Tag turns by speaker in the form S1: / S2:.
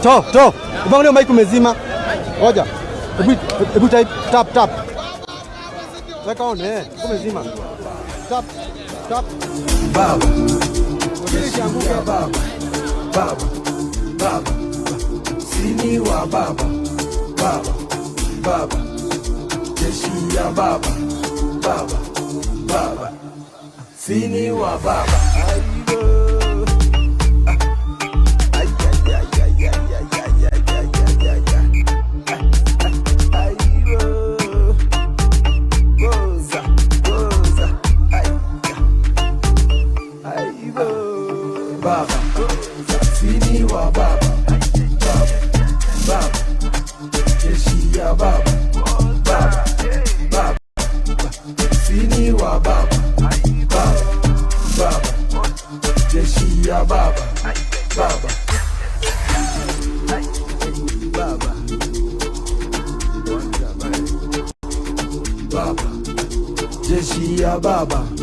S1: To, ubangalia mic umezima. Ngoja. Hebu tap. Weka on umezima. Tap.
S2: Baba. Baba. Sini wa baba. Baba. Jeshi ya baba. Baba. Sini wa baba. Baba, sini wa baba, baba, jeshi ya baba, baba, sini wa baba, baba, jeshi ya baba, baba, baba, jeshi ya baba.